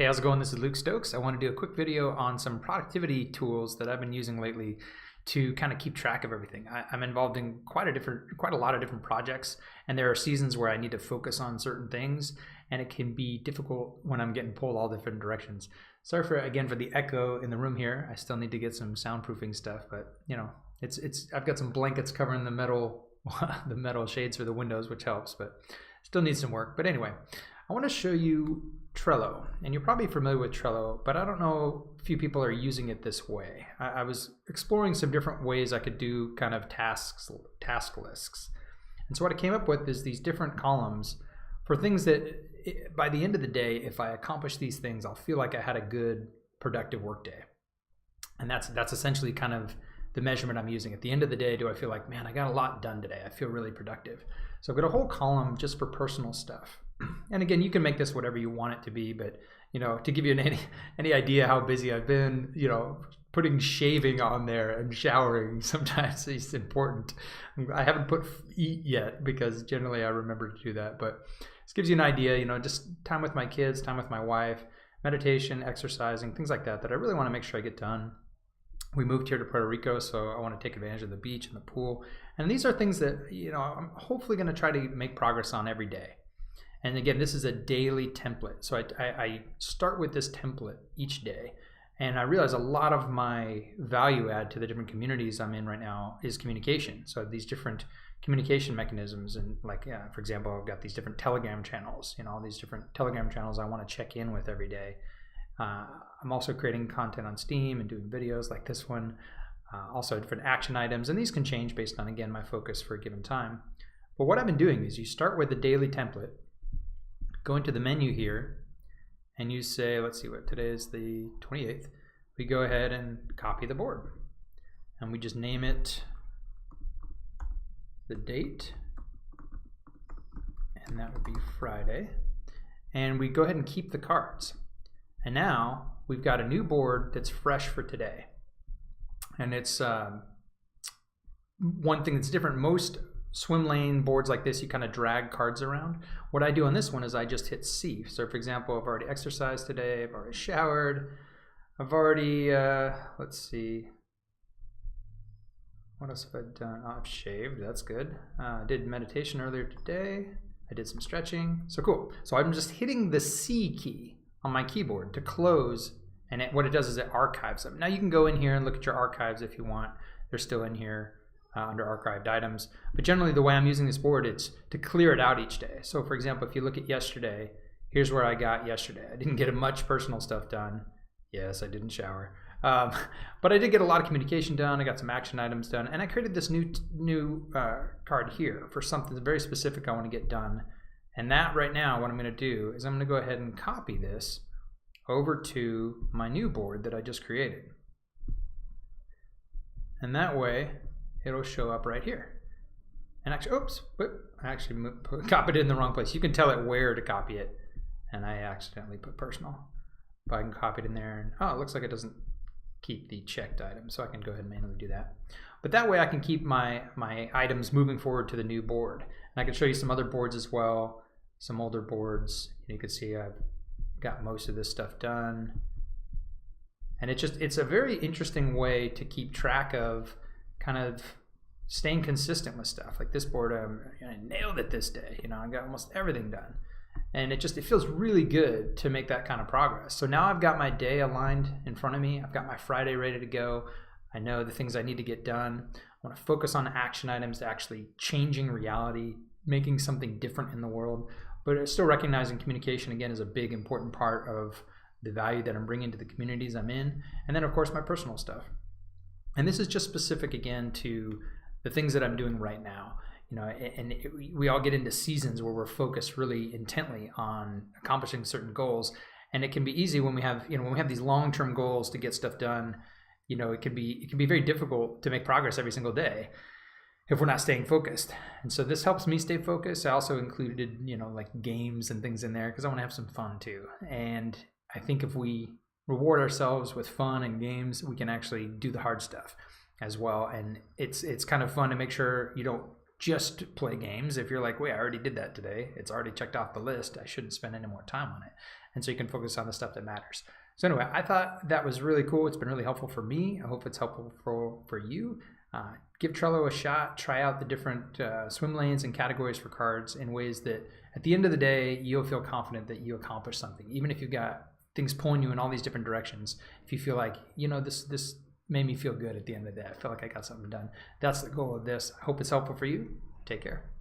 Hey, how's it going? This is Luke Stokes. I want to do a quick video on some productivity tools that I've been using lately to kind of keep track of everything. I'm involved in quite a lot of different projects, and there are seasons where I need to focus on certain things, and it can be difficult when I'm getting pulled all different directions. Sorry for the echo in the room here. I still need to get some soundproofing stuff, but you know, I've got some blankets covering the metal the metal shades for the windows, which helps, but still needs some work. But anyway, I want to show you Trello, and you're probably familiar with Trello, but I don't know if few people are using it this way. I was exploring some different ways I could do kind of task lists. And so what I came up with is these different columns for things that by the end of the day, if I accomplish these things, I'll feel like I had a good, productive work day. And that's essentially kind of the measurement I'm using. At the end of the day, do I feel like, man, I got a lot done today. I feel really productive. So I've got a whole column just for personal stuff. And again, you can make this whatever you want it to be, but you know, to give you any idea how busy I've been, you know, putting shaving on there and showering sometimes is important. I haven't put eat yet because generally I remember to do that, but this gives you an idea, you know, just time with my kids, time with my wife, meditation, exercising, things like that I really want to make sure I get done. We moved here to Puerto Rico, so I want to take advantage of the beach and the pool. And these are things that, you know, I'm hopefully going to try to make progress on every day. And again, this is a daily template. So I start with this template each day. And I realize a lot of my value add to the different communities I'm in right now is communication. So I have these different communication mechanisms, and like, yeah, for example, I've got these different Telegram channels, you know, all these different Telegram channels I want to check in with every day. I'm also creating content on Steam and doing videos like this one, also different action items, and these can change based on, again, my focus for a given time. But what I've been doing is you start with the daily template, go into the menu here, and you say, let's see what today is, the 28th. We go ahead and copy the board, and we just name it the date, and that would be Friday, and we go ahead and keep the cards. And now we've got a new board that's fresh for today. And it's one thing that's different. Most swim lane boards like this, you kind of drag cards around. What I do on this one is I just hit C. So for example, I've already exercised today, I've already showered, I've already, let's see, what else have I done? Oh, I've shaved, that's good. I did meditation earlier today. I did some stretching, so cool. So I'm just hitting the C key on my keyboard to close, and what it does is it archives them. Now you can go in here and look at your archives if you want. They're still in here under archived items, but generally the way I'm using this board, it's to clear it out each day. So for example, if you look at yesterday, here's where I got yesterday. I didn't get much personal stuff done. Yes, I didn't shower, but I did get a lot of communication done. I got some action items done, and I created this new card here for something very specific I want to get done. And that right now, what I'm going to do is I'm going to go ahead and copy this over to my new board that I just created. And that way, it'll show up right here. And actually, oops, I actually copied it in the wrong place. You can tell it where to copy it, and I accidentally put personal. But I can copy it in there, and oh, it looks like it doesn't keep the checked item, so I can go ahead and manually do that. But that way I can keep my items moving forward to the new board. And I can show you some other boards as well, some older boards. You can see I've got most of this stuff done. And it's a very interesting way to keep track of kind of staying consistent with stuff. Like this board, I nailed it this day. You know, I got almost everything done. And it feels really good to make that kind of progress. So now I've got my day aligned in front of me. I've got my Friday ready to go. I know the things I need to get done. I want to focus on action items to actually changing reality, making something different in the world, but still recognizing communication, again, is a big, important part of the value that I'm bringing to the communities I'm in. And then, of course, my personal stuff. And this is just specific, again, to the things that I'm doing right now. You know, and we all get into seasons where we're focused really intently on accomplishing certain goals. And it can be easy when we have, you know, when we have these long-term goals to get stuff done. You know, it can be very difficult to make progress every single day if we're not staying focused. And so this helps me stay focused. I also included, you know, like games and things in there because I want to have some fun too. And I think if we reward ourselves with fun and games, we can actually do the hard stuff as well. And it's kind of fun to make sure you don't just play games. If you're like, wait, I already did that today, it's already checked off the list, I shouldn't spend any more time on it. And so you can focus on the stuff that matters. So anyway, I thought that was really cool. It's been really helpful for me. I hope it's helpful for you. Give Trello a shot. Try out the different swim lanes and categories for cards in ways that at the end of the day, you'll feel confident that you accomplished something. Even if you've got things pulling you in all these different directions, if you feel like, this made me feel good at the end of the day, I feel like I got something done. That's the goal of this. I hope it's helpful for you. Take care.